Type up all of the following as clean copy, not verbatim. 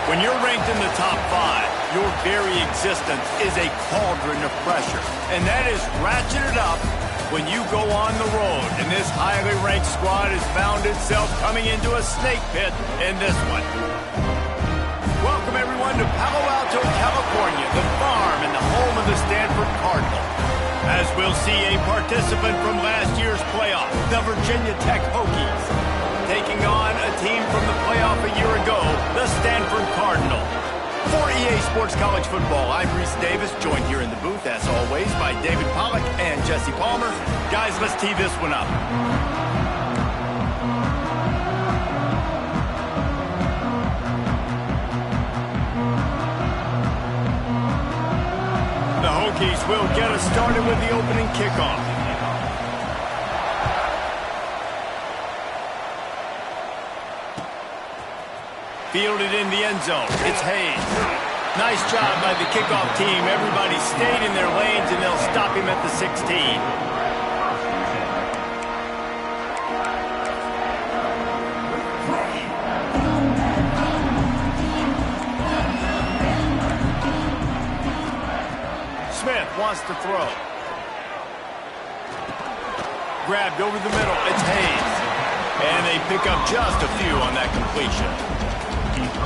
When you're ranked in the top 5, your very existence is a cauldron of pressure. And that is ratcheted up when you go on the road. And this highly ranked squad has found itself coming into a snake pit in this one. Welcome, everyone, to Palo Alto, California, the farm and the home of the Stanford Cardinal. As we'll see a participant from last year's playoff, the Virginia Tech Hokies, taking on a team from the playoff a year ago, the Stanford Cardinal. For EA Sports College Football, I'm Reese Davis, joined here in the booth, as always, by David Pollack and Jesse Palmer. Guys, let's tee this one up. The Hokies will get us started with the opening kickoff. Fielded in the end zone. It's Hayes. Nice job by the kickoff team. Everybody stayed in their lanes, and they'll stop him at the 16. Smith wants to throw. Grabbed over the middle. It's Hayes. And they pick up just a few on that completion.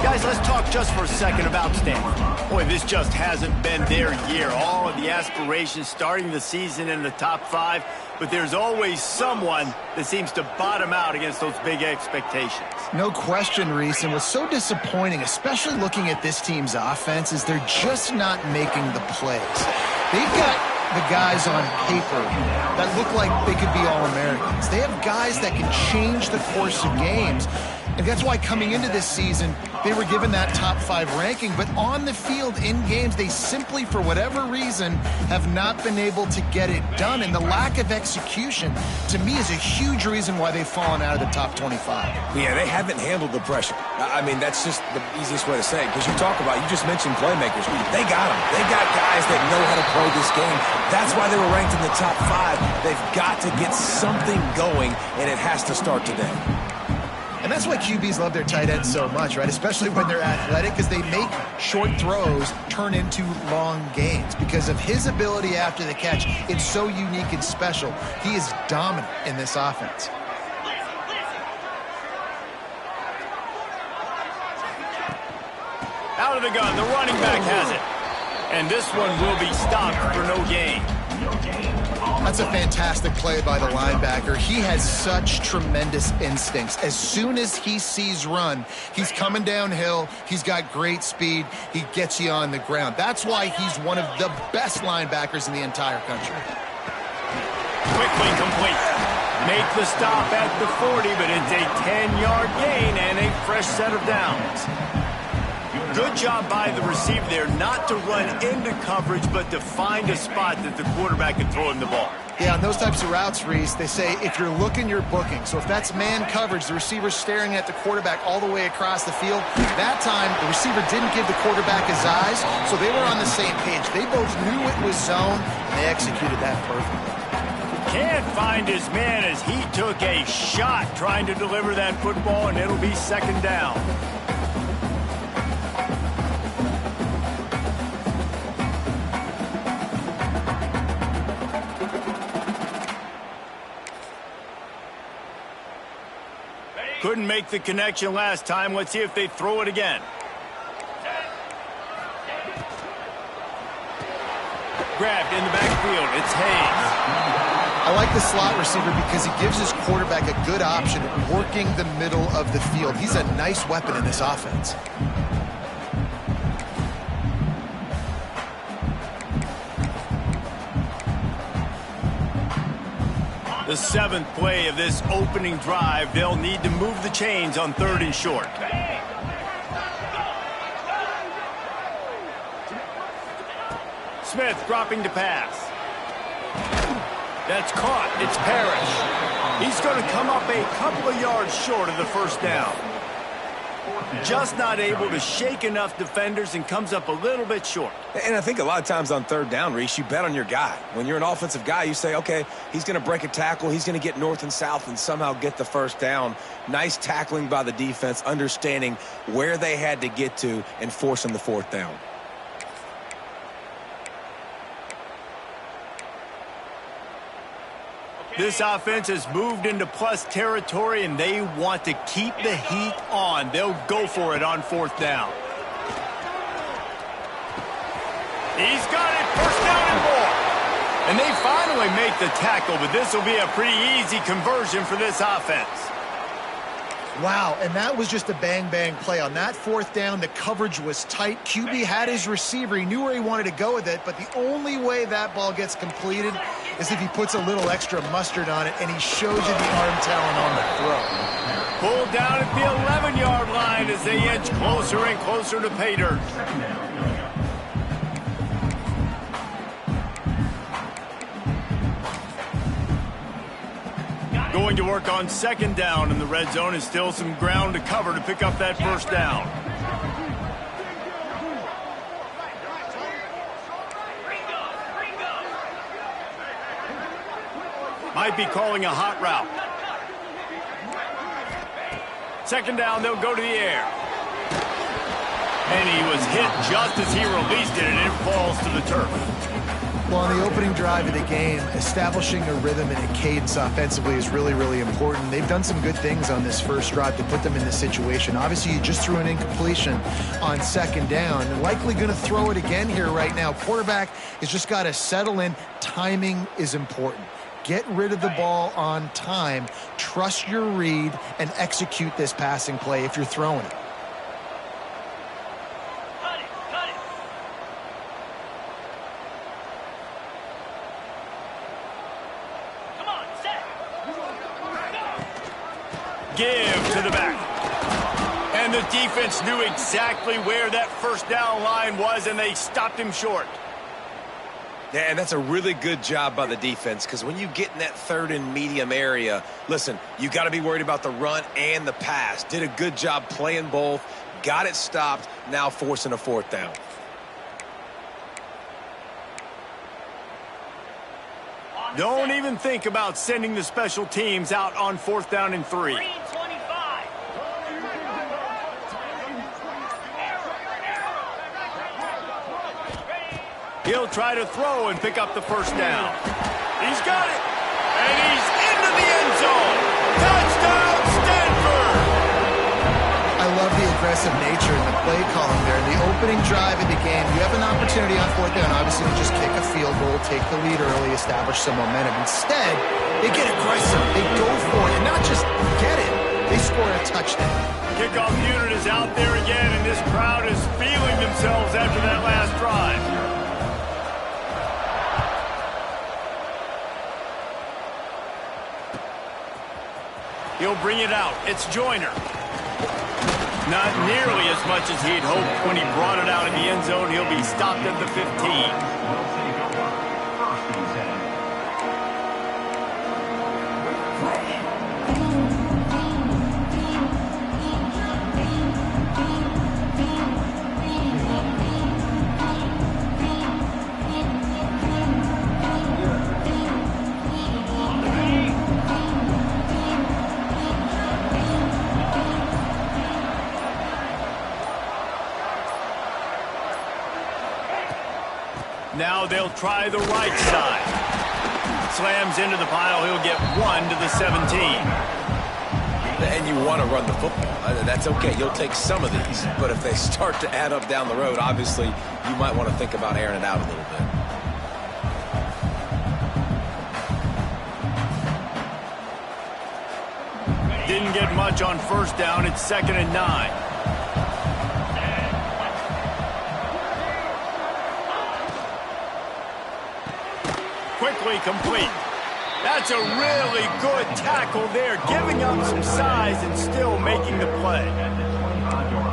Guys, let's talk just for a second about Stanford. Boy, this just hasn't been their year. All of the aspirations starting the season in the top 5, but there's always someone that seems to bottom out against those big expectations. No question, Reese, and what's so disappointing, especially looking at this team's offense, is they're just not making the plays. They've got the guys on paper that look like they could be All-Americans. They have guys that can change the course of games. And that's why coming into this season, they were given that top 5 ranking. But on the field, in games, they simply, for whatever reason, have not been able to get it done. And the lack of execution, to me, is a huge reason why they've fallen out of the top 25. Yeah, they haven't handled the pressure. I mean, that's just the easiest way to say it. Because you just mentioned playmakers. They got them. They got guys that know how to play this game. That's why they were ranked in the top 5. They've got to get something going, and it has to start today. And that's why QBs love their tight ends so much, right? Especially when they're athletic, because they make short throws turn into long gains. Because of his ability after the catch, it's so unique and special. He is dominant in this offense. Out of the gun, the running back has it. And this one will be stopped for no gain. That's a fantastic play by the linebacker. He has such tremendous instincts. As soon as he sees run, he's coming downhill. He's got great speed. He gets you on the ground. That's why he's one of the best linebackers in the entire country. Quickly complete. Make the stop at the 40, but it's a 10-yard gain and a fresh set of downs. Good job by the receiver there not to run into coverage, but to find a spot that the quarterback can throw him the ball. Yeah, on those types of routes, Reese, they say if you're looking, you're booking. So if that's man coverage, the receiver's staring at the quarterback all the way across the field. That time, the receiver didn't give the quarterback his eyes, so they were on the same page. They both knew it was zone, and they executed that perfectly. Can't find his man as he took a shot trying to deliver that football, and it'll be second down. Couldn't make the connection last time. Let's see if they throw it again. Grabbed in the backfield. It's Hayes. I like the slot receiver because he gives his quarterback a good option working the middle of the field. He's a nice weapon in this offense. The 7th play of this opening drive. They'll need to move the chains on 3rd and short. Smith dropping to pass. That's caught. It's Parrish. He's going to come up a couple of yards short of the first down. Just not able to shake enough defenders and comes up a little bit short. And I think a lot of times on third down, Reese, you bet on your guy. When you're an offensive guy, you say, okay, he's going to break a tackle, he's going to get north and south and somehow get the first down. Nice tackling by the defense, understanding where they had to get to and forcing the fourth down. This offense has moved into plus territory, and they want to keep the heat on. They'll go for it on fourth down. He's got it, first down and more. And they finally make the tackle, but this will be a pretty easy conversion for this offense. Wow, and that was just a bang-bang play. On that fourth down, the coverage was tight. QB had his receiver. He knew where he wanted to go with it, but the only way that ball gets completed is if he puts a little extra mustard on it, and he shows you the arm talent on the throw. Pulled down at the 11-yard line as they edge closer and closer to pay dirt. Going to work on second down in the red zone, and still some ground to cover to pick up that first down. Might be calling a hot route. Second down, they'll go to the air. And he was hit just as he released it, and it falls to the turf. Well, on the opening drive of the game, establishing a rhythm and a cadence offensively is really, really important. They've done some good things on this first drive to put them in this situation. Obviously, you just threw an incompletion on second down. They're likely going to throw it again here right now. Quarterback has just got to settle in. Timing is important. Get rid of the ball on time. Trust your read and execute this passing play if you're throwing it. Give to the back. And the defense knew exactly where that first down line was, and they stopped him short. Yeah, and that's a really good job by the defense, because when you get in that third and medium area, listen, you got to be worried about the run and the pass. Did a good job playing both, got it stopped, now forcing a fourth down. Don't even think about sending the special teams out on fourth down and 3. He'll try to throw and pick up the first down. He's got it. And he's into the end zone. Touchdown, Stanford! I love the aggressive nature and the play calling there. In the opening drive of the game, you have an opportunity on fourth down, obviously, to just kick a field goal, take the lead early, establish some momentum. Instead, they get aggressive. They go for it, and not just get it. They score a touchdown. Kickoff unit is out there again, and this crowd is feeling themselves after that last drive. He'll bring it out. It's Joyner. Not nearly as much as he'd hoped when he brought it out in the end zone. He'll be stopped at the 15. Now they'll try the right side. Slams into the pile. He'll get 1 to the 17. And you want to run the football. That's okay. You'll take some of these. But if they start to add up down the road, obviously, you might want to think about airing it out a little bit. Didn't get much on first down. It's 2nd and 9. Quickly complete. That's a really good tackle there, giving up some size and still making the play.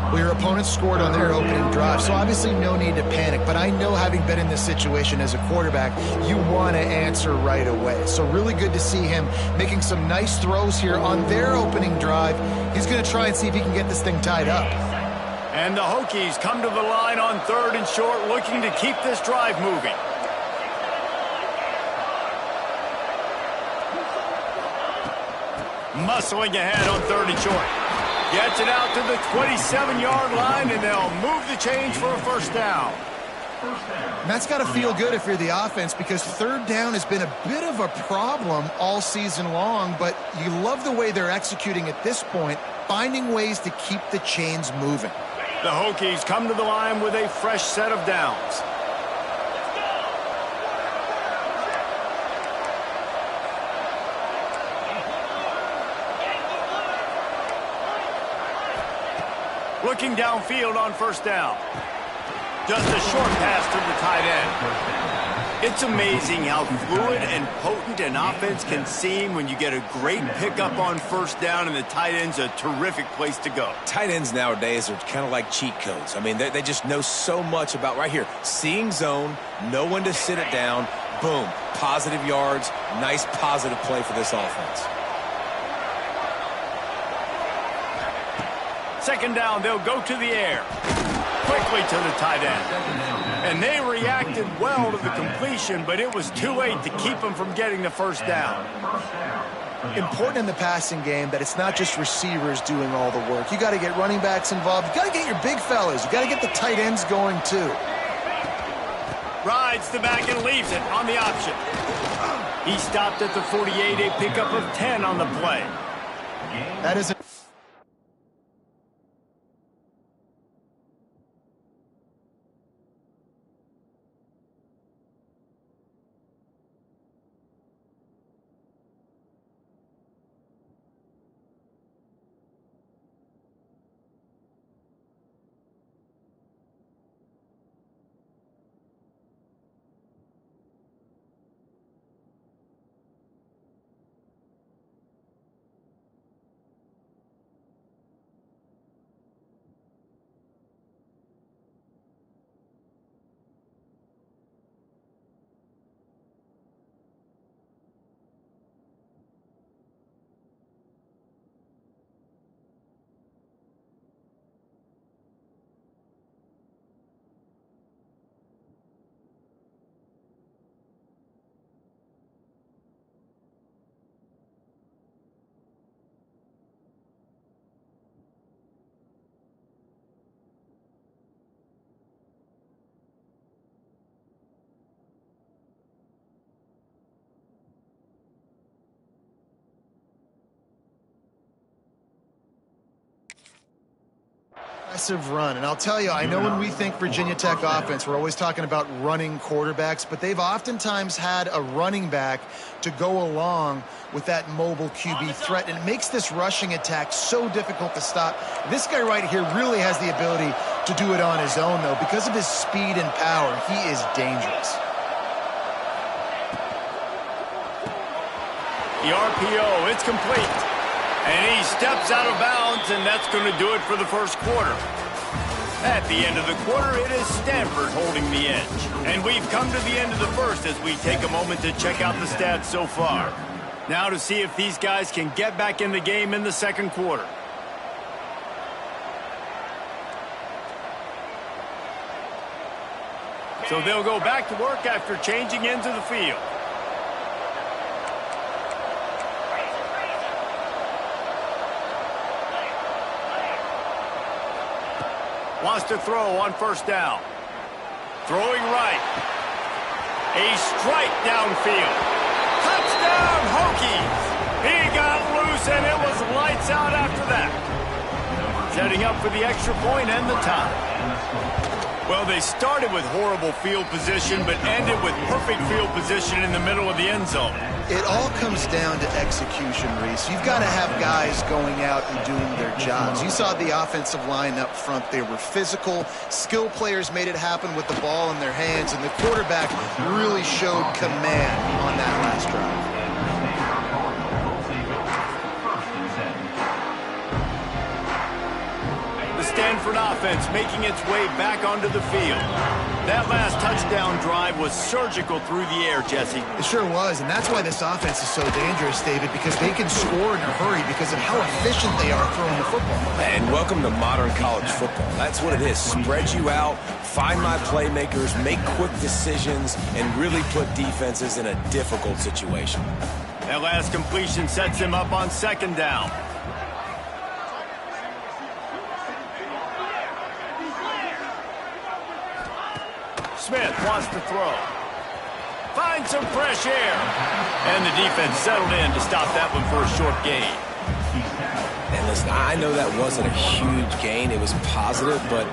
Well, your opponent scored on their opening drive, so obviously no need to panic. But I know, having been in this situation as a quarterback, you want to answer right away. So really good to see him making some nice throws here on their opening drive. He's going to try and see if he can get this thing tied up. And the Hokies come to the line on 3rd and short, looking to keep this drive moving. Muscling ahead on 3rd and short. Gets it out to the 27-yard line, and they'll move the change for a first down. And that's got to feel good if you're the offense, because 3rd down has been a bit of a problem all season long, but you love the way they're executing at this point, finding ways to keep the chains moving. The Hokies come to the line with a fresh set of downs. Looking downfield on 1st down. Just a short pass to the tight end. It's amazing how fluid and potent an offense can seem when you get a great pickup on 1st down, and the tight end's a terrific place to go. Tight ends nowadays are kind of like cheat codes. I mean, they just know so much about, right here, seeing zone, know when to sit it down, boom, positive yards, nice positive play for this offense. 2nd down, they'll go to the air. Quickly to the tight end. And they reacted well to the completion, but it was too late to keep them from getting the 1st down. Important in the passing game that it's not just receivers doing all the work. You got to get running backs involved. You got to get your big fellas. You got to get the tight ends going too. Rides the back and leaves it on the option. He stopped at the 48, a pickup of 10 on the play. That is aggressive run. And I'll tell you, I know when we think Virginia Tech offense, we're always talking about running quarterbacks, but they've oftentimes had a running back to go along with that mobile QB threat, and it makes this rushing attack so difficult to stop. This guy right here really has the ability to do it on his own, though. Because of his speed and power, he is dangerous. The RPO, it's complete. And he steps out of bounds, and that's going to do it for the 1st quarter. At the end of the quarter, it is Stanford holding the edge. And we've come to the end of the 1st as we take a moment to check out the stats so far. Now to see if these guys can get back in the game in the 2nd quarter. So they'll go back to work after changing into the field. Wants to throw on 1st down. Throwing right. A strike downfield. Touchdown, Hokies! He got loose, and it was lights out after that. Setting up for the extra point and the tie. Well, they started with horrible field position, but ended with perfect field position in the middle of the end zone. It all comes down to execution, Reese. You've got to have guys going out and doing their jobs. You saw the offensive line up front. They were physical. Skill players made it happen with the ball in their hands, and the quarterback really showed command on that last drive. Stanford offense making its way back onto the field. That last touchdown drive was surgical through the air, Jesse. It sure was, and that's why this offense is so dangerous, David, because they can score in a hurry because of how efficient they are throwing the football. And welcome to modern college football. That's what it is. Spread you out, find my playmakers, make quick decisions, and really put defenses in a difficult situation. That last completion sets him up on second down. Smith wants to throw. Find some fresh air. And the defense settled in to stop that one for a short gain. And listen, I know that wasn't a huge gain. It was positive, but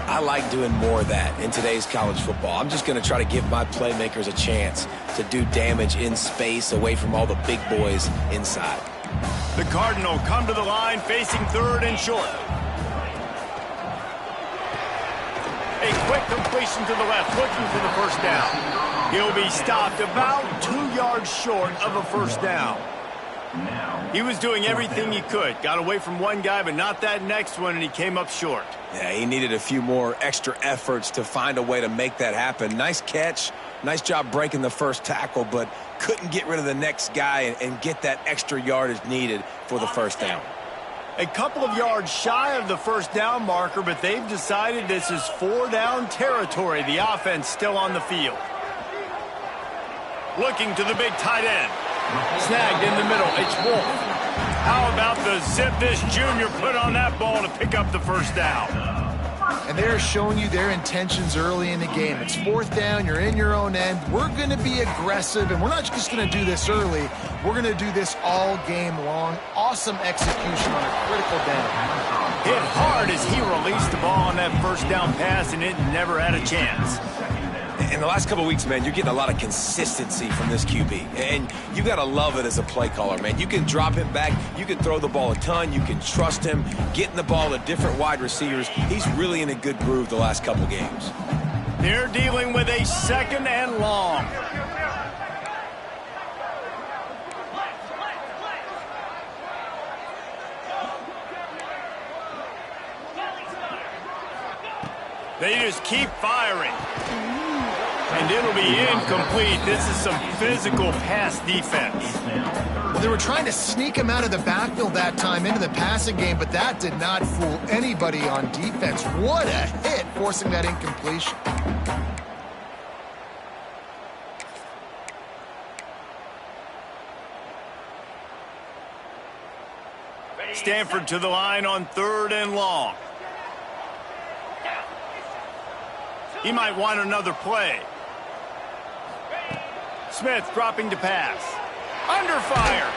I like doing more of that in today's college football. I'm just going to try to give my playmakers a chance to do damage in space away from all the big boys inside. The Cardinal come to the line facing third and short. A quick completion to the left, looking for the first down. He'll be stopped about 2 yards short of a first down. He was doing everything he could. Got away from one guy, but not that next one, and he came up short. Yeah, he needed a few more extra efforts to find a way to make that happen. Nice catch. Nice job breaking the first tackle, but couldn't get rid of the next guy and get that extra yardage needed for the first down. A couple of yards shy of the first down marker, but they've decided this is 4-down territory. The offense still on the field. Looking to the big tight end. Snagged in the middle. It's Wolf. How about the zip this junior put on that ball to pick up the first down? And they're showing you their intentions early in the game. It's fourth down. You're in your own end. We're going to be aggressive, and we're not just going to do this early. We're going to do this all game long. Awesome execution on a critical down. Hit hard as he released the ball on that first down pass, and it never had a chance. In the last couple of weeks, man, you're getting a lot of consistency from this QB. And you got to love it as a play caller, man. You can drop him back. You can throw the ball a ton. You can trust him. Getting the ball to different wide receivers. He's really in a good groove the last couple of games. They're dealing with a second and long. They just keep firing. And it'll be incomplete. This is some physical pass defense. Well, they were trying to sneak him out of the backfield that time into the passing game, but that did not fool anybody on defense. What a hit, forcing that incompletion. Stanford to the line on third and long. He might want another play. Smith dropping to pass. Under fire.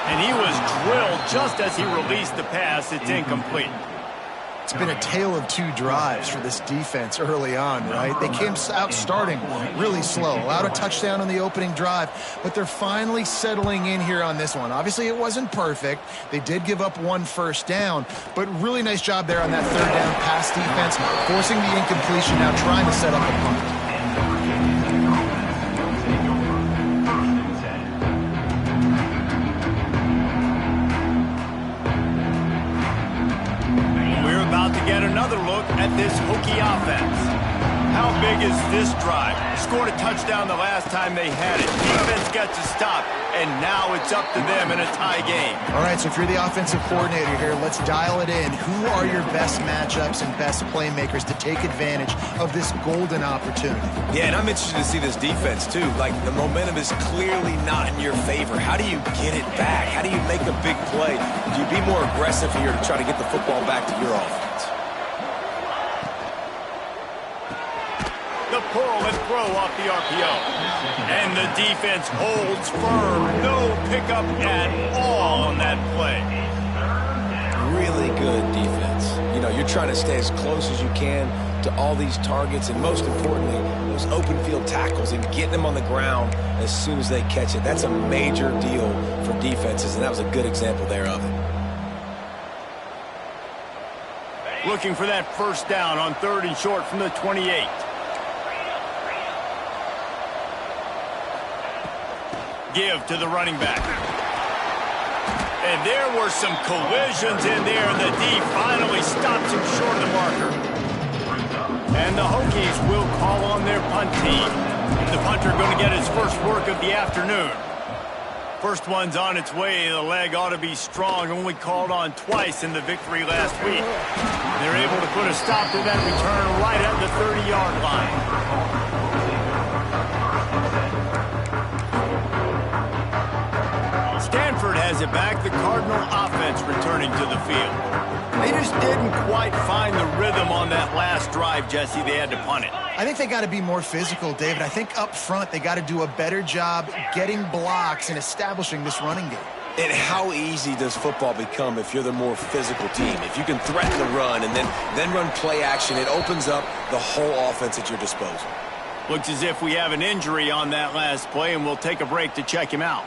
And he was drilled just as he released the pass. It's incomplete. It's been a tale of two drives for this defense early on, right? They came out starting really slow, allowed a touchdown on the opening drive, but they're finally settling in here on this one. Obviously, it wasn't perfect. They did give up one first down, but really nice job there on that third down pass defense, forcing the incompletion, now trying to set up a punt. Get another look at this Hokie offense. How big is this drive? Scored a touchdown the last time they had it. Defense gets a stop, and now it's up to them in a tie game. All right, so if you're the offensive coordinator here, let's dial it in. Who are your best matchups and best playmakers to take advantage of this golden opportunity? Yeah, and I'm interested to see this defense, too. Like, the momentum is clearly not in your favor. How do you get it back? How do you make a big play? Do you be more aggressive here to try to get the football back to your offense? The pull and throw off the RPO. And the defense holds firm. No pickup at all on that play. Really good defense. You know, you're trying to stay as close as you can to all these targets, and most importantly, those open field tackles and getting them on the ground as soon as they catch it. That's a major deal for defenses, and that was a good example there of it. Looking for that first down on third and short from the 28. Give to the running back. And there were some collisions in there, and the D finally stops him short of the marker. And the Hokies will call on their punt team. The punter going to get his first work of the afternoon. First one's on its way. The leg ought to be strong. Only called on twice in the victory last week. They're able to put a stop to that return right at the 30-yard line. Stanford has it back. The Cardinal offense returning to the field. They just didn't quite find the rhythm on that last drive, Jesse. They had to punt it. I think they got to be more physical, David. I think up front they got to do a better job getting blocks and establishing this running game. And how easy does football become if you're the more physical team? If you can threaten the run and then run play action, it opens up the whole offense at your disposal. Looks as if we have an injury on that last play, and we'll take a break to check him out.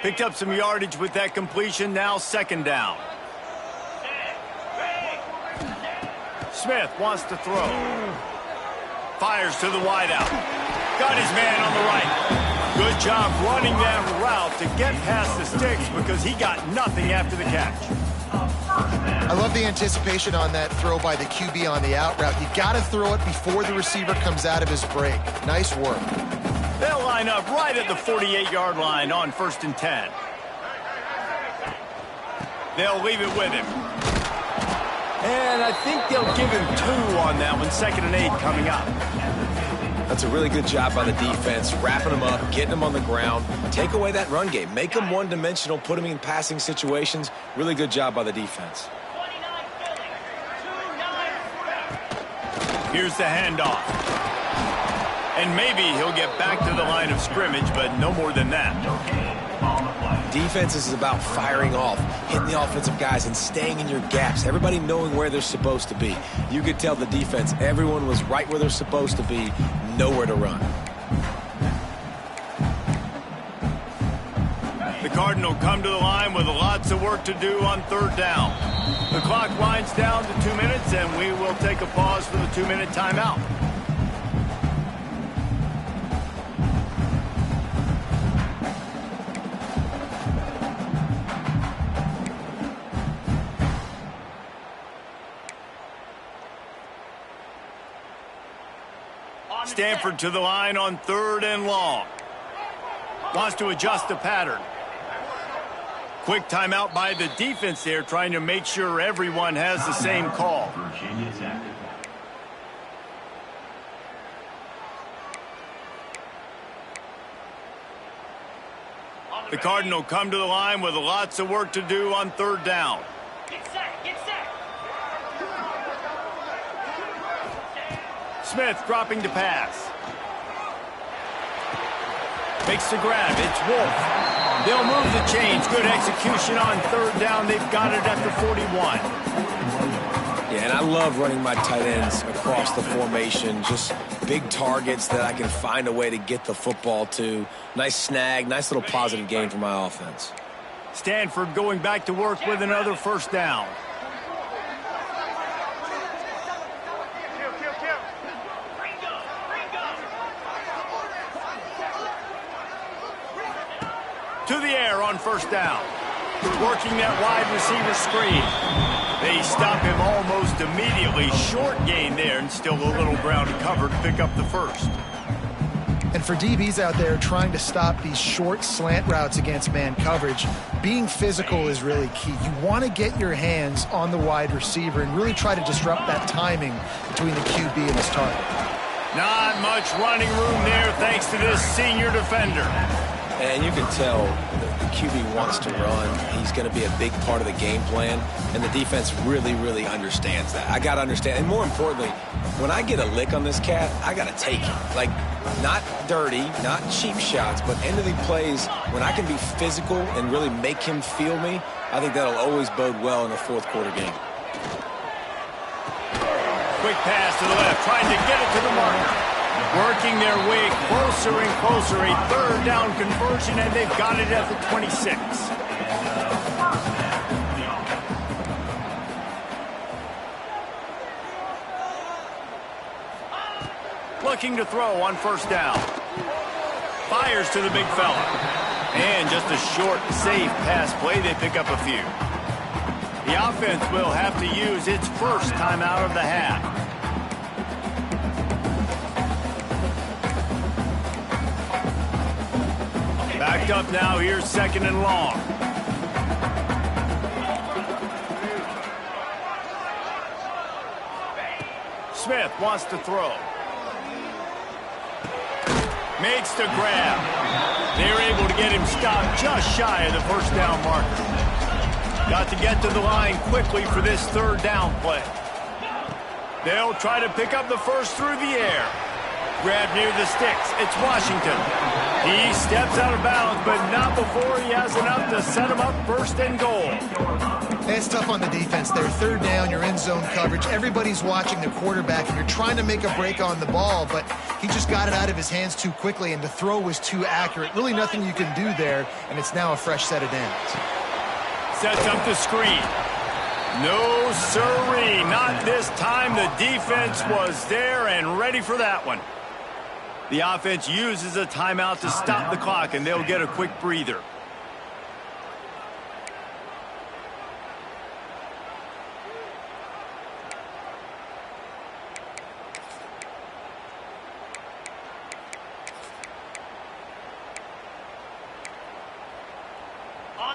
Picked up some yardage with that completion. Now second down. Smith wants to throw. Fires to the wideout. Got his man on the right. Good job running that route to get past the sticks because he got nothing after the catch. I love the anticipation on that throw by the QB on the out route. You got to throw it before the receiver comes out of his break. Nice work. They'll line up right at the 48-yard line on 1st and 10. They'll leave it with him. And I think they'll give him 2 on that one. 2nd and 8 coming up. That's a really good job by the defense, wrapping them up, getting them on the ground. Take away that run game. Make them one-dimensional, put them in passing situations. Really good job by the defense. Here's the handoff. And maybe he'll get back to the line of scrimmage, but no more than that. Defense is about firing off, hitting the offensive guys, and staying in your gaps. Everybody knowing where they're supposed to be. You could tell the defense, everyone was right where they're supposed to be, nowhere to run. The Cardinal come to the line with lots of work to do on 3rd down. The clock winds down to 2 minutes, and we will take a pause for the 2-minute timeout. Stanford to the line on 3rd and long. Wants to adjust the pattern. Quick timeout by the defense there, trying to make sure everyone has the same call. The Cardinal come to the line with lots of work to do on 3rd down. Get set, get set. Smith dropping to pass. Makes the grab. It's Wolf. They'll move the chains. Good execution on 3rd down. They've got it at the 41. Yeah, and I love running my tight ends across the formation. Just big targets that I can find a way to get the football to. Nice snag, nice little positive gain for my offense. Stanford going back to work with another 1st down. To the air on 1st down. Working that wide receiver screen. They stop him almost immediately. Short gain there, and still a little ground to cover to pick up the 1st. And for DBs out there trying to stop these short slant routes against man coverage, being physical is really key. You want to get your hands on the wide receiver and really try to disrupt that timing between the QB and his target. Not much running room there thanks to this senior defender. And you can tell the QB wants to run. He's going to be a big part of the game plan, and the defense really, really understands that. I got to understand, and more importantly, when I get a lick on this cat, I got to take it. Like, not dirty, not cheap shots, but end of the plays, when I can be physical and really make him feel me, I think that'll always bode well in a 4th quarter game. Quick pass to the left, trying to get it to the marker. Working their way closer and closer, a 3rd down conversion, and they've got it at the 26. Looking to throw on first down. Fires to the big fella. And just a short, safe pass play. They pick up a few. The offense will have to use its first timeout of the half. Backed up now. Here's second and long. Smith wants to throw. Makes the grab. They're able to get him stopped just shy of the first down marker. Got to get to the line quickly for this third down play. They'll try to pick up the first through the air. Grab near the sticks. It's Washington. He steps out of bounds, but not before he has enough to set him up first and goal. It's tough on the defense there. Third down, you're in zone coverage. Everybody's watching the quarterback, and you're trying to make a break on the ball, but he just got it out of his hands too quickly, and the throw was too accurate. Really nothing you can do there, and it's now a fresh set of downs. Sets up the screen. No siree, not this time. The defense was there and ready for that one. The offense uses a timeout to stop the clock, and they'll get a quick breather.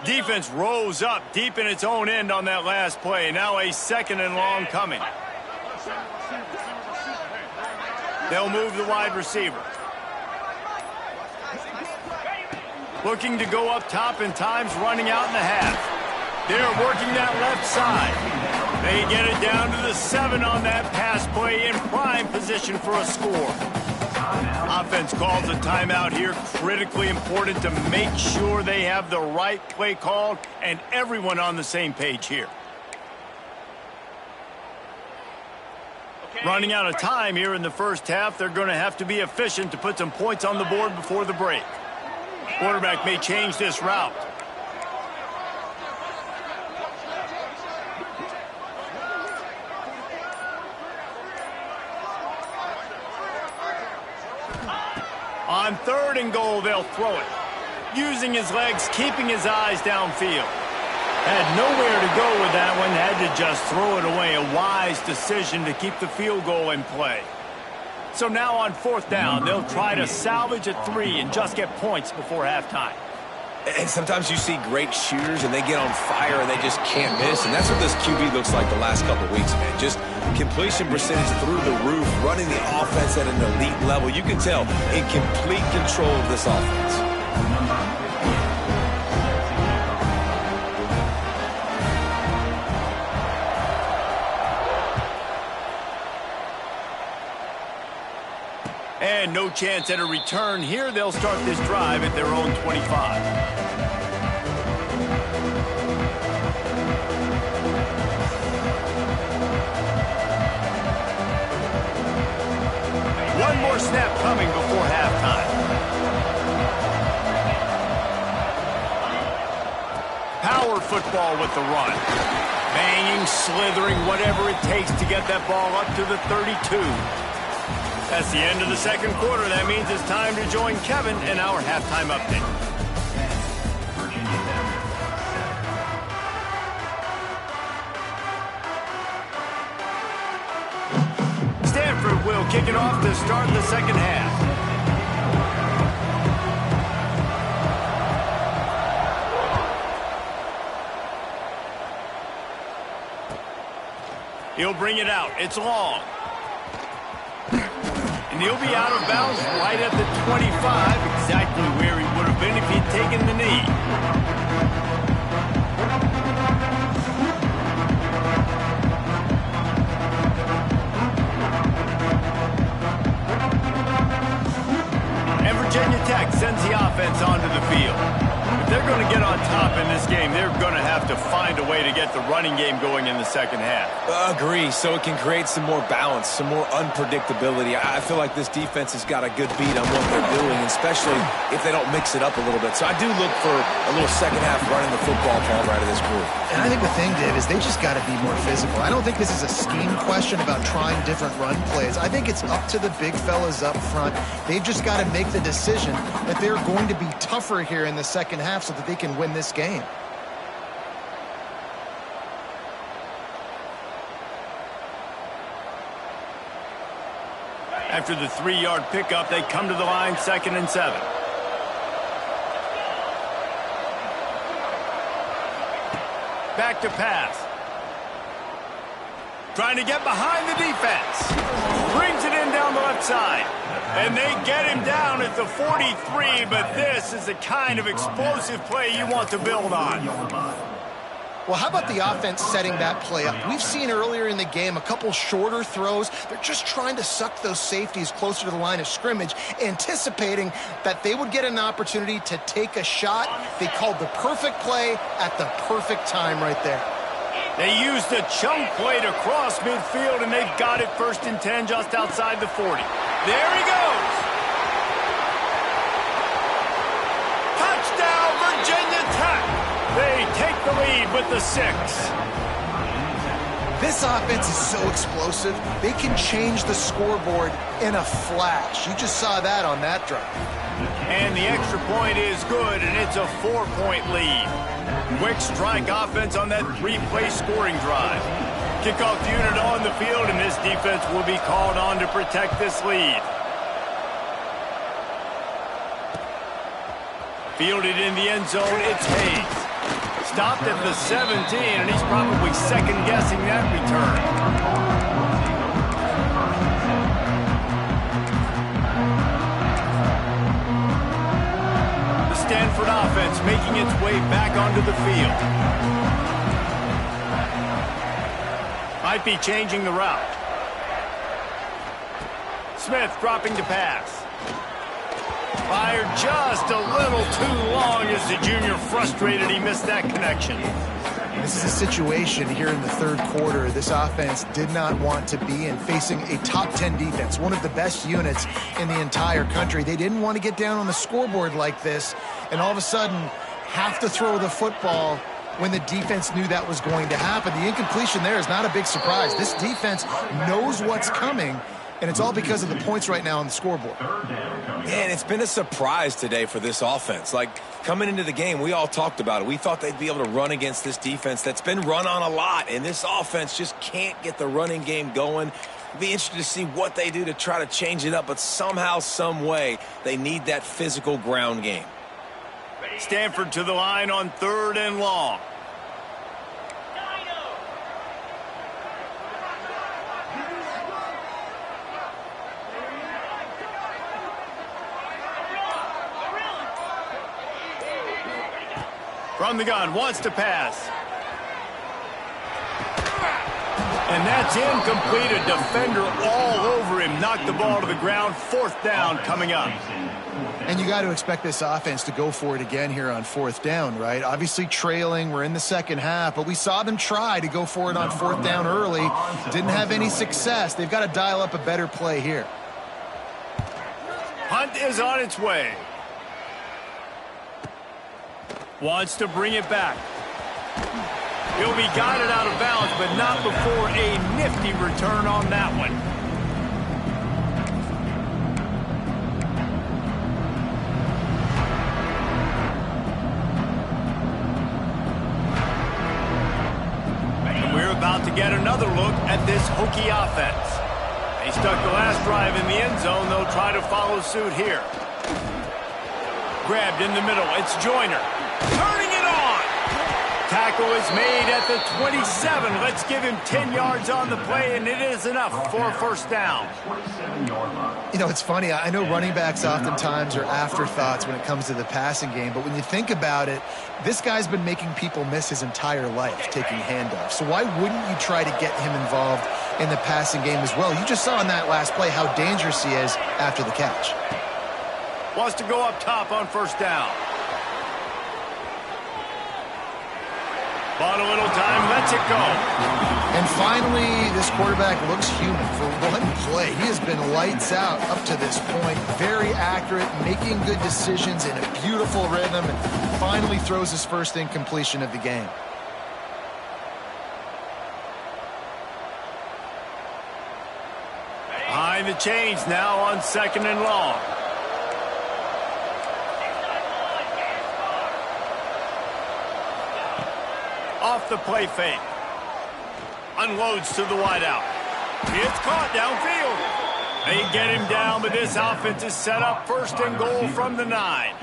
Defense rose up deep in its own end on that last play. Now a second and long coming. They'll move the wide receiver. Looking to go up top, and time's running out in the half. They're working that left side. They get it down to the 7 on that pass play, in prime position for a score. Offense calls a timeout here. Critically important to make sure they have the right play called and everyone on the same page here. Running out of time here in the first half. They're going to have to be efficient to put some points on the board before the break. Quarterback may change this route. On third and goal, they'll throw it. Using his legs, keeping his eyes downfield. Had nowhere to go with that one. Had to just throw it away. A wise decision to keep the field goal in play. So now on fourth down, they'll try to salvage a 3 and just get points before halftime. And sometimes you see great shooters and they get on fire and they just can't miss. And that's what this QB looks like the last couple of weeks, man. Just completion percentage through the roof, running the offense at an elite level. You can tell in complete control of this offense. And no chance at a return here. They'll start this drive at their own 25. One more snap coming before halftime. Power football with the run. Banging, slithering, whatever it takes to get that ball up to the 32. That's the end of the second quarter. That means it's time to join Kevin in our halftime update. Stanford will kick it off to start the second half. He'll bring it out. It's long. And he'll be out of bounds right at the 25, exactly where he would have been if he'd taken the knee. And Virginia Tech sends the offense onto the field. If they're they're going to get on top in this game, they're going to have to find a way to get the running game going in the second half. Agree, so it can create some more balance, some more unpredictability. I feel like this defense has got a good beat on what they're doing, especially if they don't mix it up a little bit. So I do look for a little second half running the football ball right of this group. And I think the thing, Dave, is they just got to be more physical. I don't think this is a scheme question about trying different run plays. I think it's up to the big fellas up front. They've just got to make the decision that they're going to be tougher here in the second half so that they can win this game. After the 3-yard pickup, they come to the line, 2nd and 7. Back to pass. Trying to get behind the defense. Brings it in down the left side. And they get him down at the 43, but this is the kind of explosive play you want to build on. Well, how about the offense setting that play up? We've seen earlier in the game a couple shorter throws. They're just trying to suck those safeties closer to the line of scrimmage, anticipating that they would get an opportunity to take a shot. They called the perfect play at the perfect time right there. They used a chunk play to cross midfield, and they've got it 1st and 10 just outside the 40. There he goes. Touchdown, Virginia Tech. They take the lead with the 6. This offense is so explosive, they can change the scoreboard in a flash. You just saw that on that drive. And the extra point is good, and it's a 4-point lead. Quick strike offense on that 3-play scoring drive. Kickoff unit on the field, and this defense will be called on to protect this lead. Fielded in the end zone, it's Hayes. Stopped at the 17, and he's probably second-guessing that return. The Stanford offense making its way back onto the field. Might be changing the route. Smith dropping to pass. Fired just a little too long as the junior frustrated he missed that connection. This is a situation here in the 3rd quarter this offense did not want to be in, facing a top 10 defense, one of the best units in the entire country. They didn't want to get down on the scoreboard like this and all of a sudden have to throw the football when the defense knew that was going to happen. The incompletion there is not a big surprise. This defense knows what's coming, and it's all because of the points right now on the scoreboard. Yeah, and it's been a surprise today for this offense. Like, coming into the game, we all talked about it. We thought they'd be able to run against this defense that's been run on a lot, and this offense just can't get the running game going. It'll be interesting to see what they do to try to change it up, but somehow, some way, they need that physical ground game. Stanford to the line on 3rd and long. From the gun, wants to pass. And that's incomplete. A defender all over him. Knocked the ball to the ground. 4th down coming up. And you got to expect this offense to go for it again here on 4th down, right? Obviously trailing. We're in the second half, but we saw them try to go for it on 4th down early. Didn't have any success. They've got to dial up a better play here. Hunt is on its way. Wants to bring it back. He'll be guided out of bounds, but not before a nifty return on that one. And we're about to get another look at this Hokie offense. They stuck the last drive in the end zone. They'll try to follow suit here. Grabbed in the middle. It's Joyner. Turning it on. Tackle is made at the 27. Let's give him 10 yards on the play, and it is enough for a 1st down. You know, it's funny. I know running backs oftentimes are afterthoughts when it comes to the passing game, but when you think about it, this guy's been making people miss his entire life taking handoffs. So why wouldn't you try to get him involved in the passing game as well? You just saw in that last play how dangerous he is after the catch. Wants to go up top on 1st down. Bought a little time, lets it go. And finally, this quarterback looks human for one play. He has been lights out up to this point. Very accurate, making good decisions in a beautiful rhythm, and finally throws his first incompletion of the game. Behind the chains now on 2nd and long. Off the play fake. Unloads to the wideout. It's caught downfield. They get him down, but this offense is set up 1st and goal from the 9.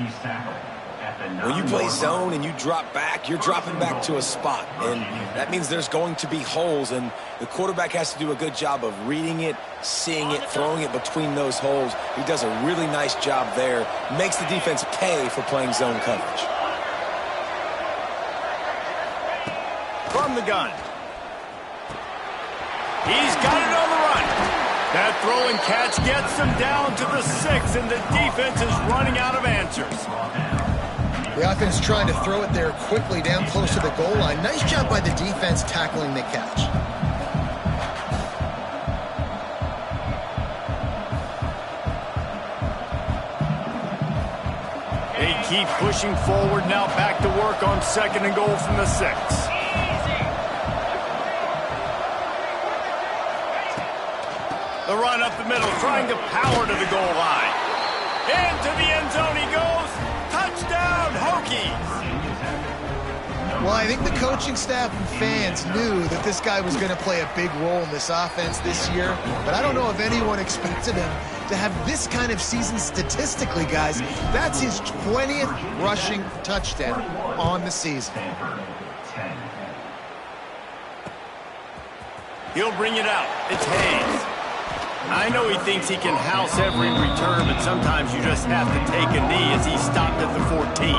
When you play zone and you drop back, you're dropping back to a spot. And that means there's going to be holes, and the quarterback has to do a good job of reading it, seeing it, throwing it between those holes. He does a really nice job there. Makes the defense pay for playing zone coverage. From the gun. He's got it on the run. That throw and catch gets them down to the 6, and the defense is running out of answers. The offense trying to throw it there quickly down close to the goal line. Nice job by the defense tackling the catch. They keep pushing forward, now back to work on 2nd and goal from the 6. The run up the middle, trying to power to the goal line. Into the end zone he goes. Touchdown, Hokies. Well, I think the coaching staff and fans knew that this guy was going to play a big role in this offense this year, but I don't know if anyone expected him to have this kind of season statistically, guys. That's his 20th rushing touchdown on the season. He'll bring it out. It's Hayes. I know he thinks he can house every return, but sometimes you just have to take a knee as he stopped at the 14.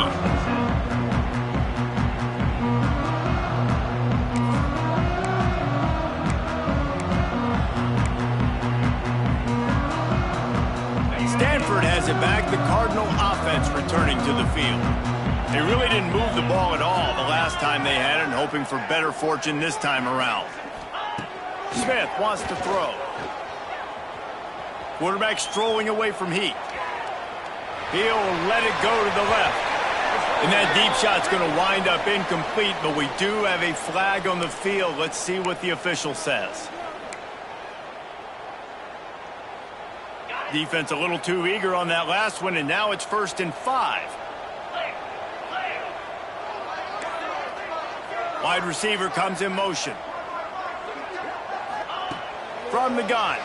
Stanford has it back, the Cardinal offense returning to the field. They really didn't move the ball at all the last time they had it, and hoping for better fortune this time around. Smith wants to throw. Quarterback strolling away from heat. He'll let it go to the left. And that deep shot's going to wind up incomplete, but we do have a flag on the field. Let's see what the official says. Defense a little too eager on that last one, and now it's 1st and 5. Wide receiver comes in motion. From the gun.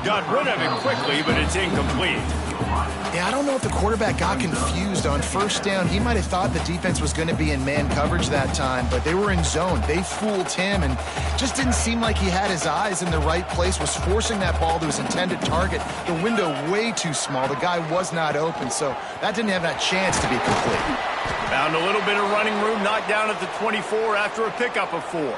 Got rid of it quickly, but it's incomplete. Yeah, I don't know if the quarterback got confused on 1st down. He might have thought the defense was going to be in man coverage that time, but they were in zone. They fooled him, and just didn't seem like he had his eyes in the right place, was forcing that ball to his intended target. The window way too small. The guy was not open, so that didn't have that chance to be complete. Found a little bit of running room, knocked down at the 24 after a pickup of 4.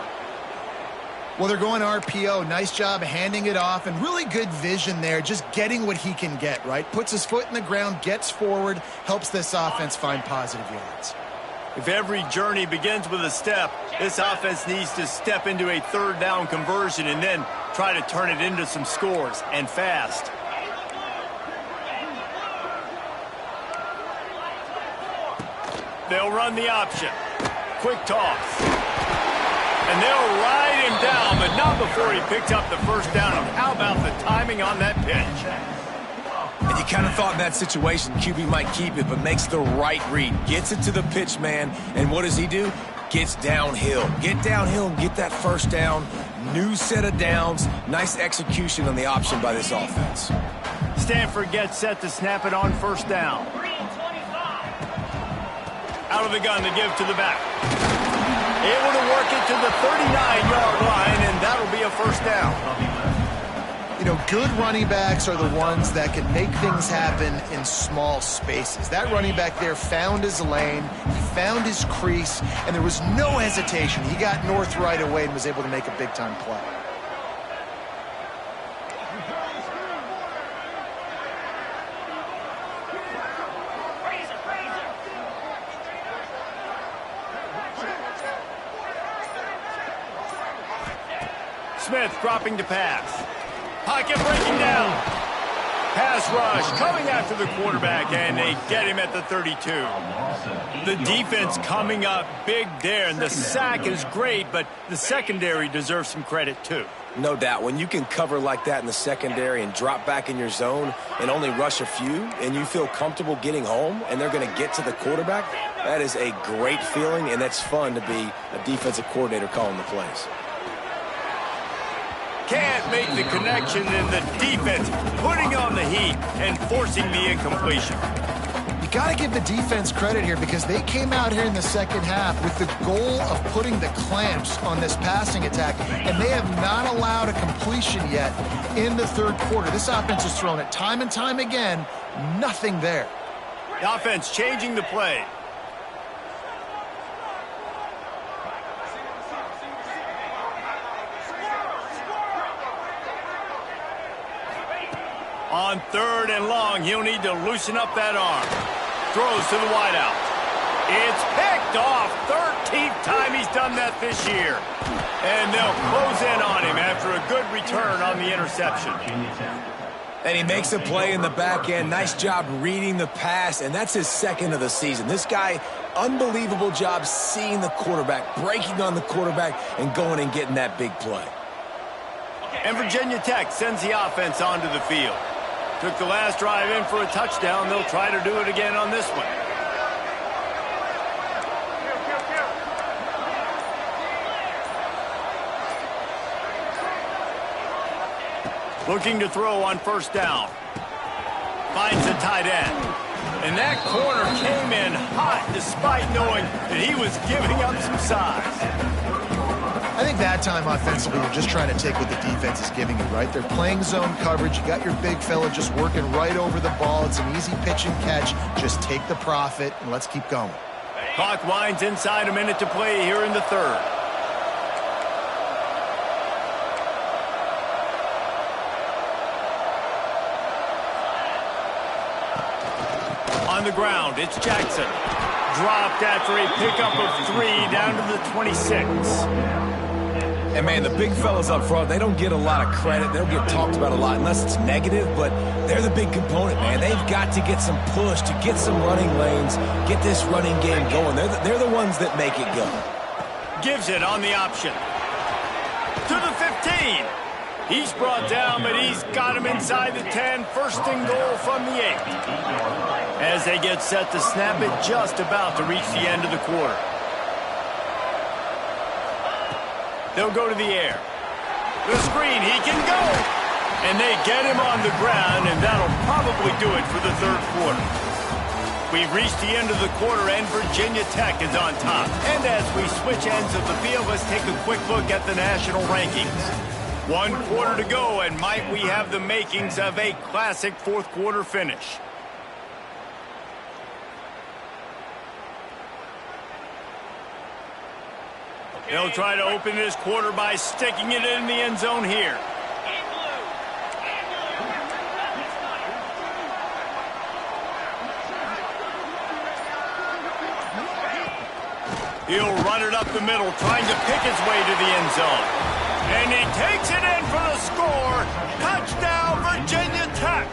Well, they're going RPO. Nice job handing it off, and really good vision there, just getting what he can get, right? Puts his foot in the ground, gets forward, helps this offense find positive yards. If every journey begins with a step, this offense needs to step into a 3rd down conversion and then try to turn it into some scores, and fast. They'll run the option. Quick toss. And they'll ride him down, but not before he picks up the 1st down. And how about the timing on that pitch? And you kind of thought in that situation QB might keep it, but makes the right read. Gets it to the pitch man, and what does he do? Gets downhill. Get downhill and get that 1st down. New set of downs. Nice execution on the option by this offense. Stanford gets set to snap it on 1st down. Out of the gun to give to the back. Able to work it to the 39-yard line, and that'll be a 1st down. You know, good running backs are the ones that can make things happen in small spaces. That running back there found his lane, he found his crease, and there was no hesitation. He got north right away and was able to make a big-time play. Smith dropping to pass. Pocket breaking down. Pass rush coming after the quarterback, and they get him at the 32. The defense coming up big there, and the sack is great, but the secondary deserves some credit too. No doubt. When you can cover like that in the secondary and drop back in your zone and only rush a few, and you feel comfortable getting home and they're going to get to the quarterback, that is a great feeling, and that's fun to be a defensive coordinator calling the plays. Can't make the connection, and the defense putting on the heat and forcing the incompletion. You got to give the defense credit here because they came out here in the second half with the goal of putting the clamps on this passing attack, and they have not allowed a completion yet in the third quarter. This offense has thrown it time and time again. Nothing there. The offense changing the play. On third and long, he'll need to loosen up that arm. Throws to the wideout. It's picked off. 13th time he's done that this year. And they'll close in on him after a good return on the interception. And he makes a play in the back end. Nice job reading the pass, and that's his second of the season. This guy, unbelievable job seeing the quarterback, breaking on the quarterback, and going and getting that big play. And Virginia Tech sends the offense onto the field. Took the last drive in for a touchdown. They'll try to do it again on this one. Looking to throw on first down. Finds the tight end. And that corner came in hot despite knowing that he was giving up some size. I think that time offensively, you're just trying to take what the defense is giving you, right? They're playing zone coverage. You got your big fella just working right over the ball. It's an easy pitch and catch. Just take the profit, and let's keep going. Clock winds inside a minute to play here in the third. On the ground, it's Jackson. Dropped after a pickup of 3 down to the 26. And, man, the big fellas up front, they don't get a lot of credit. They don't get talked about a lot unless it's negative, but they're the big component, man. They've got to get some push, to get some running lanes, get this running game going. They're the ones that make it go. Gives it on the option. To the 15. He's brought down, but he's got him inside the 10. First and goal from the 8. As they get set to snap it, just about to reach the end of the quarter. They'll go to the air. The screen, he can go. And they get him on the ground, and that'll probably do it for the third quarter. We've reached the end of the quarter, and Virginia Tech is on top. And as we switch ends of the field, let's take a quick look at the national rankings. 1 quarter to go, and might we have the makings of a classic fourth quarter finish. They'll try to open this quarter by sticking it in the end zone here. He'll run it up the middle, trying to pick his way to the end zone. And he takes it in for the score. Touchdown, Virginia Tech.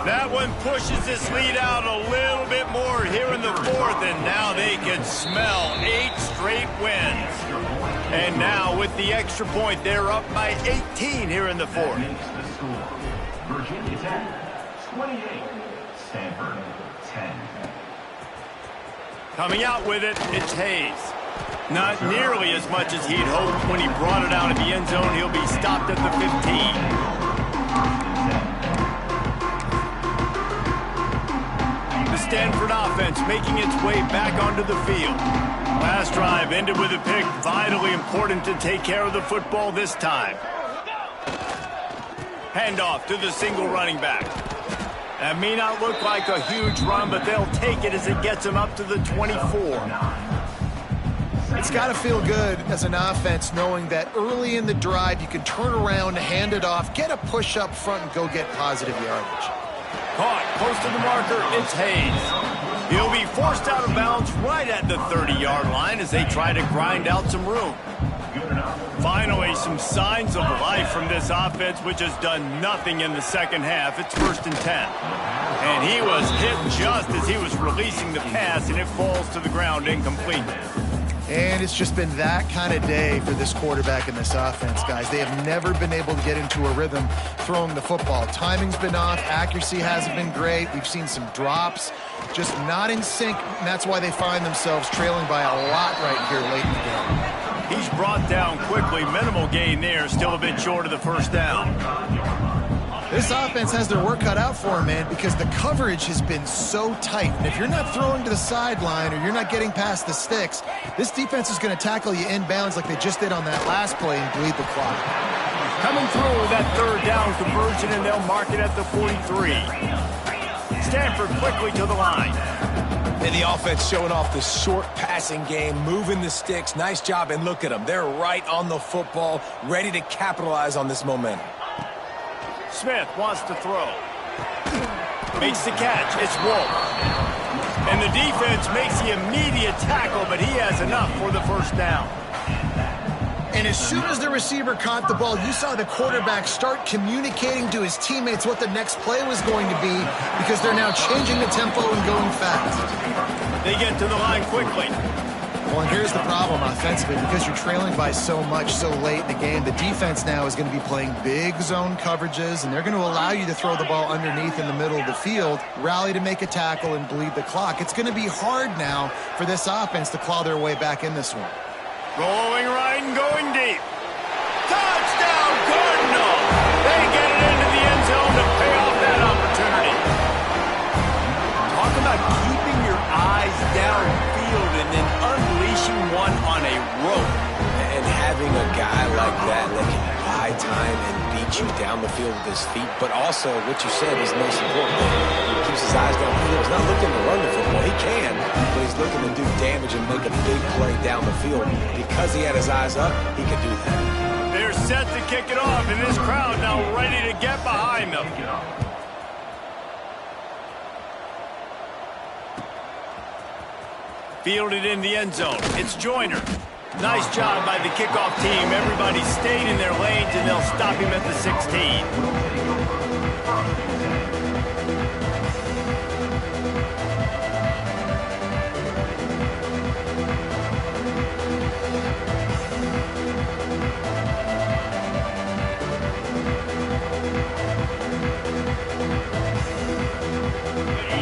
That one pushes this lead out a little bit more here in the fourth, and now they can smell 8 straight wins. And now with the extra point, they're up by 18 here in the fourth. Virginia Tech, 28. Stanford, 10. Coming out with it, it's Hayes. Not nearly as much as he'd hoped when he brought it out of the end zone. He'll be stopped at the 15. Stanford offense making its way back onto the field. Last drive ended with a pick. Vitally important to take care of the football this time. Handoff to the single running back. That may not look like a huge run, but they'll take it as it gets them up to the 24. It's got to feel good as an offense knowing that early in the drive you can turn around, hand it off, get a push up front, and go get positive yardage. Caught close to the marker, it's Hayes. He'll be forced out of bounds right at the 30-yard line as they try to grind out some room. Good enough. Finally, some signs of life from this offense, which has done nothing in the second half. It's 1st and 10. And he was hit just as he was releasing the pass, and it falls to the ground incomplete. And it's just been that kind of day for this quarterback in this offense, guys. They have never been able to get into a rhythm throwing the football. Timing's been off. Accuracy hasn't been great. We've seen some drops, just not in sync, and that's why they find themselves trailing by a lot right here late in the game. He's brought down quickly. Minimal gain there. Still a bit short of the first down. This offense has their work cut out for them, man, because the coverage has been so tight. And if you're not throwing to the sideline or you're not getting past the sticks, this defense is going to tackle you inbounds like they just did on that last play and bleed the clock. Coming through with that 3rd down conversion, and they'll mark it at the 43. Stanford quickly to the line. And the offense showing off the short passing game, moving the sticks. Nice job, and look at them. They're right on the football, ready to capitalize on this momentum. Smith wants to throw. Makes the catch. It's Wolf. And the defense makes the immediate tackle, but he has enough for the first down. And as soon as the receiver caught the ball, you saw the quarterback start communicating to his teammates what the next play was going to be, because they're now changing the tempo and going fast. They get to the line quickly. Well, and here's the problem offensively, because you're trailing by so much so late in the game, the defense now is going to be playing big zone coverages, and they're going to allow you to throw the ball underneath in the middle of the field, rally to make a tackle, and bleed the clock. It's going to be hard now for this offense to claw their way back in this one. Rolling right and going deep. Touchdown, Cardinals! They get it into the end zone to pay off that opportunity. Talk about keeping your eyes downfield and then unleashing one on a rope. And having a guy like that can buy time and beat you down the field with his feet, but also what you said is the most important thing. He keeps his eyes downfield. He's not looking to run the football. He can, but he's looking to do damage and make a big play down the field. Because he had his eyes up, he could do that. They're set to kick it off, and this crowd now ready to get behind them. Fielded in the end zone. It's Joyner. Nice job by the kickoff team. Everybody stayed in their lanes, and they'll stop him at the 16.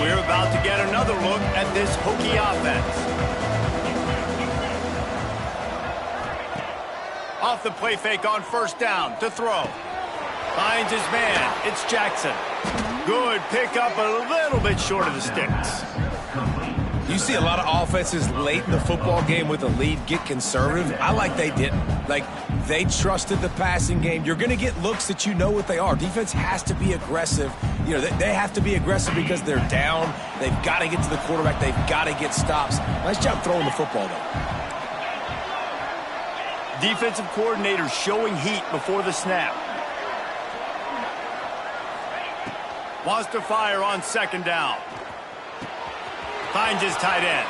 We're about to get another look at this Hokie offense. Off the play fake on 1st down to throw. Finds his man. It's Jackson. Good pickup, a little bit short of the sticks. You see a lot of offenses late in the football game with a lead get conservative. I like they didn't. Like, they trusted the passing game. You're going to get looks that you know what they are. Defense has to be aggressive. You know, they have to be aggressive because they're down. They've got to get to the quarterback. They've got to get stops. Nice job throwing the football, though. Defensive coordinator showing heat before the snap. Wants to fire on 2nd down. Finds his tight end.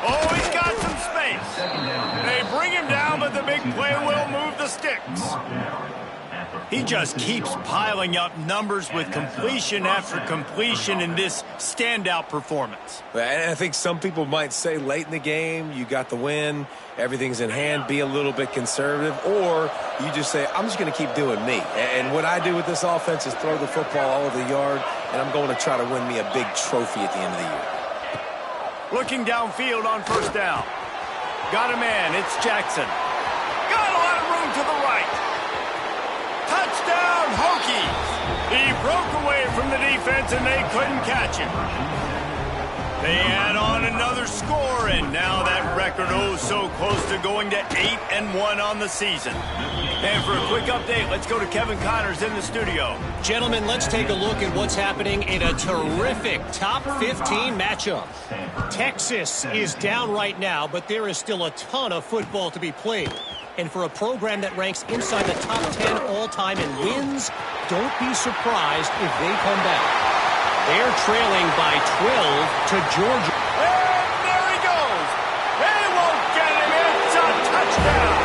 Oh, he's got some space. They bring him down, but the big play will move the sticks. He just keeps piling up numbers with completion after completion in this standout performance. And I think some people might say late in the game, you got the win, everything's in hand, be a little bit conservative, or you just say, I'm just going to keep doing me. And what I do with this offense is throw the football all over the yard, and I'm going to try to win me a big trophy at the end of the year. Looking downfield on 1st down. Got a man. It's Jackson. Got a lot of room to the right. Touchdown, Hokies. He broke away from the defense, and they couldn't catch him. They add on another score, and now that record so close to going to 8-1 on the season. And for a quick update, let's go to Kevin Connors in the studio. Gentlemen, let's take a look at what's happening in a terrific top 15 matchup. Texas is down right now, but there is still a ton of football to be played. And for a program that ranks inside the top 10 all-time in wins, don't be surprised if they come back. They're trailing by 12 to Georgia. And there he goes. They won't get him. It's a touchdown.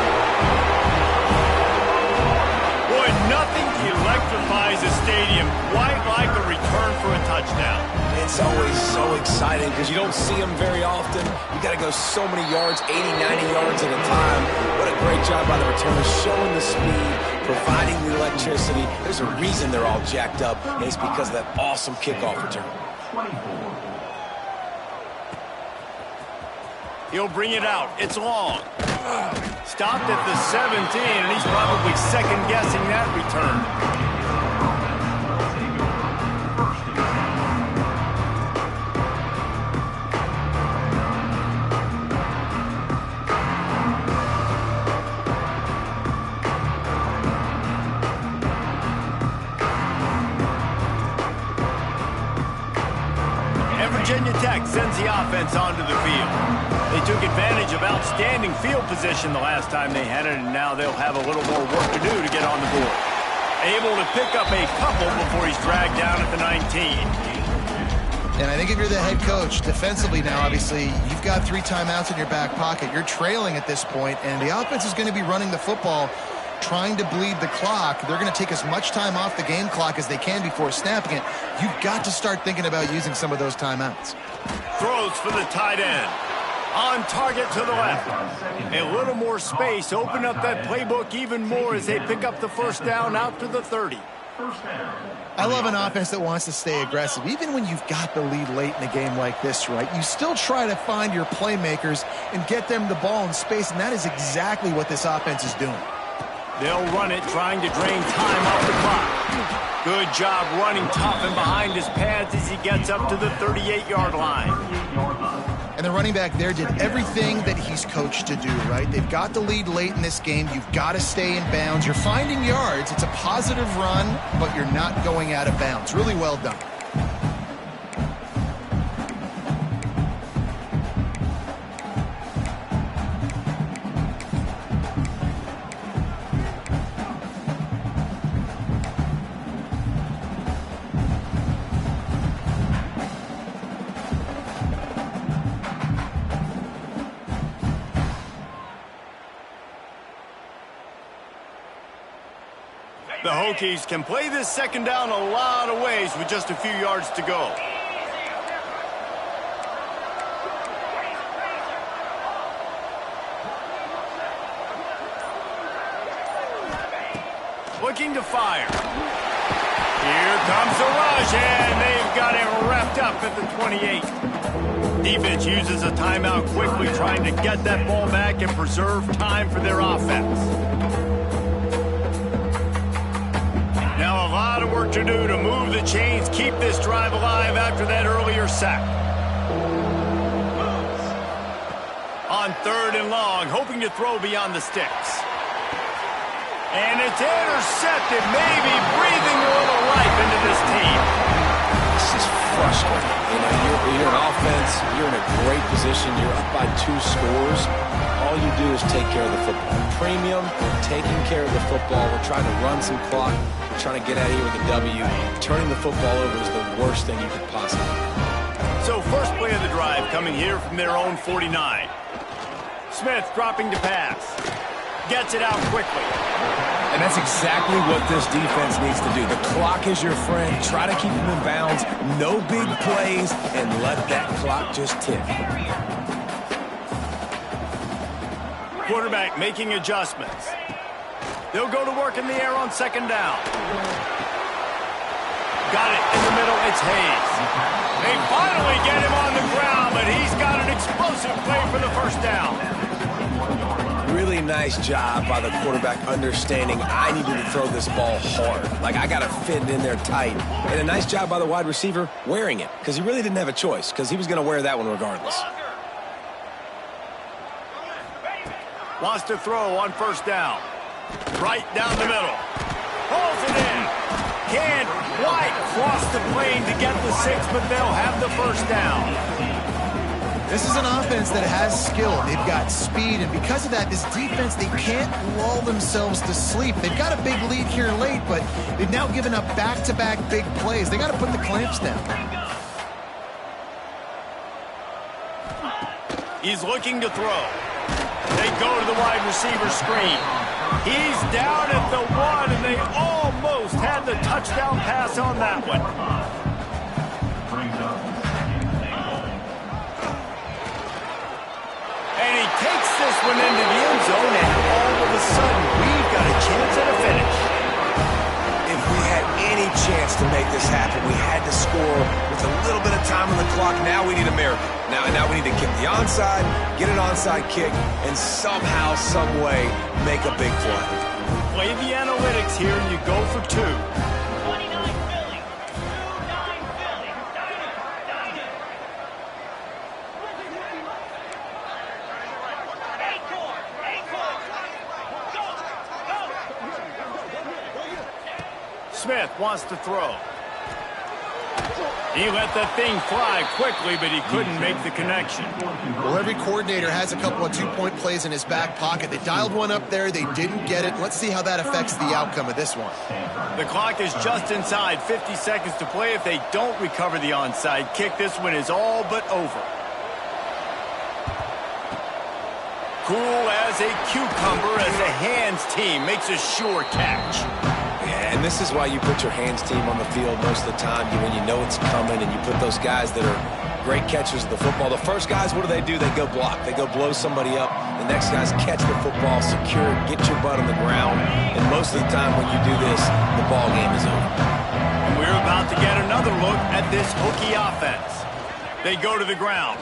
It's always so exciting because you don't see them very often. You got to go so many yards, 80, 90 yards at a time. What a great job by the returners, showing the speed, providing the electricity. There's a reason they're all jacked up, and it's because of that awesome kickoff return. 24. He'll bring it out. It's long. Stopped at the 17, and he's probably second-guessing that return. Virginia Tech sends the offense onto the field. They took advantage of outstanding field position the last time they had it, and now they'll have a little more work to do to get on the board. Able to pick up a couple before he's dragged down at the 19. And I think if you're the head coach, defensively now, obviously, you've got 3 timeouts in your back pocket. You're trailing at this point, and the offense is going to be running the football, trying to bleed the clock. They're going to take as much time off the game clock as they can before snapping it. You've got to start thinking about using some of those timeouts. Throws for the tight end. On target to the left. A little more space. Open up that playbook even more as they pick up the first down out to the 30. I love an offense that wants to stay aggressive. Even when you've got the lead late in a game like this, right, you still try to find your playmakers and get them the ball in space, and that is exactly what this offense is doing. They'll run it, trying to drain time off the clock. Good job running tough and behind his pads as he gets up to the 38-yard line. And the running back there did everything that he's coached to do, right? They've got the lead late in this game. You've got to stay in bounds. You're finding yards. It's a positive run, but you're not going out of bounds. Really well done. The Hokies can play this second down a lot of ways with just a few yards to go. Looking to fire. Here comes the rush, and they've got it wrapped up at the 28. Defense uses a timeout quickly, trying to get that ball back and preserve time for their offense. Now a lot of work to do to move the chains, keep this drive alive after that earlier sack. On 3rd and long, hoping to throw beyond the sticks. And it's intercepted, maybe breathing a little life into this team. This is frustrating. You know, you're an offense, you're in a great position, you're up by 2 scores. All you do is take care of the football. Premium, taking care of the football. We're trying to run some clock. We're trying to get out of here with a W. Turning the football over is the worst thing you could possibly do. So first play of the drive coming here from their own 49. Smith dropping to pass. Gets it out quickly. And that's exactly what this defense needs to do. The clock is your friend. Try to keep them in bounds. No big plays, and let that clock just tick. Quarterback making adjustments. They'll go to work in the air on 2nd down. Got it in the middle. It's Hayes. They finally get him on the ground, but he's got an explosive play for the first down. Really nice job by the quarterback understanding I needed to throw this ball hard. Like, I got to fit it in there tight. And a nice job by the wide receiver wearing it, because he really didn't have a choice, because he was going to wear that one regardless. Wants to throw on 1st down. Right down the middle. Pulls it in. Can't quite cross the plane to get the 6, but they'll have the 1st down. This is an offense that has skill. They've got speed, and because of that, this defense, they can't lull themselves to sleep. They've got a big lead here late, but they've now given up back-to-back big plays. They got to put the clamps down. He's looking to throw. They go to the wide receiver screen. He's down at the 1, and they almost had the touchdown pass on that one. takes this one into the end zone, and all of a sudden, we've got a chance at a finish. If we had any chance to make this happen, we had to score with a little bit of time on the clock. Now we need a miracle. Now we need to kick the onside, get an onside kick, and somehow, some way, make a big play. Play the analytics here, and you go for 2. Smith wants to throw. He let that thing fly quickly, but he couldn't make the connection. Well, every coordinator has a couple of two-point plays in his back pocket. They dialed one up there. They didn't get it. Let's see how that affects the outcome of this one. The clock is just inside 50 seconds to play. If they don't recover the onside kick, this one is all but over. Cool as a cucumber as the hands team makes a sure catch. And this is why you put your hands team on the field most of the time when you know it's coming, and you put those guys that are great catchers of the football. The first guys, what do? They go block. They go blow somebody up. The next guys catch the football, secure it, get your butt on the ground. And most of the time when you do this, the ball game is over. And we're about to get another look at this hooky offense. They go to the ground.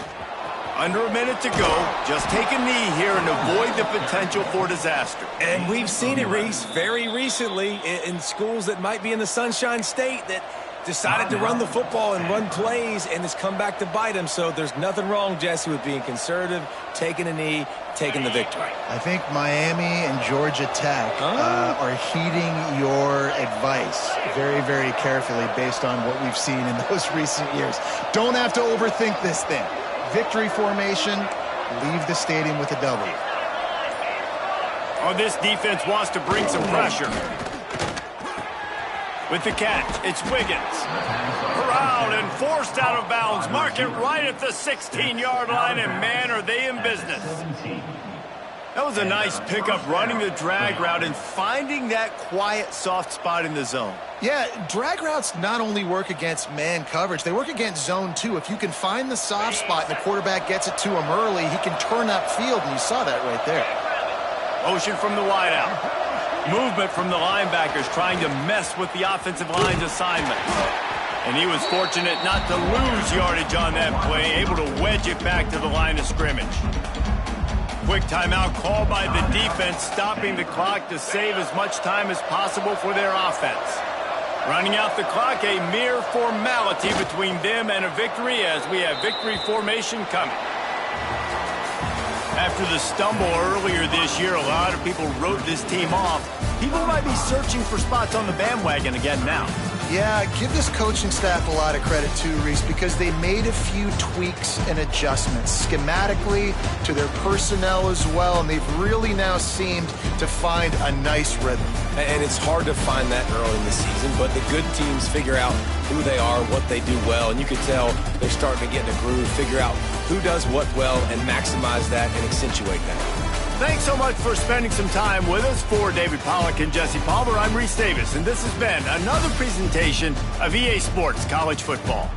Under a minute to go. Just take a knee here and avoid the potential for disaster. And we've seen it, Reese, very recently in schools that might be in the Sunshine State that decided to run the football and run plays, and it's come back to bite them. So there's nothing wrong, Jesse, with being conservative, taking a knee, taking the victory. I think Miami and Georgia Tech are heeding your advice very, very carefully based on what we've seen in those recent years. Don't have to overthink this thing. Victory formation, leave the stadium with a W. Oh, this defense wants to bring some pressure. With the catch, it's Wiggins. Corralled and forced out of bounds. Mark it right at the 16-yard line, and man, are they in business. That was a nice pickup, running the drag route and finding that quiet, soft spot in the zone. Yeah, drag routes not only work against man coverage, they work against zone too. If you can find the soft spot and the quarterback gets it to him early, he can turn upfield, and you saw that right there. Motion from the wideout. Movement from the linebackers trying to mess with the offensive line's assignment. And he was fortunate not to lose yardage on that play, able to wedge it back to the line of scrimmage. Quick timeout called by the defense, stopping the clock to save as much time as possible for their offense. Running out the clock, a mere formality between them and a victory as we have victory formation coming. After the stumble earlier this year, a lot of people wrote this team off. People might be searching for spots on the bandwagon again now. Yeah, give this coaching staff a lot of credit too, Reese, because they made a few tweaks and adjustments schematically to their personnel as well, and they've really now seemed to find a nice rhythm. And it's hard to find that early in the season, but the good teams figure out who they are, what they do well, and you can tell they're starting to get in a groove, figure out who does what well, and maximize that and accentuate that. Thanks so much for spending some time with us. For David Pollack and Jesse Palmer, I'm Reese Davis, and this has been another presentation of EA Sports College Football.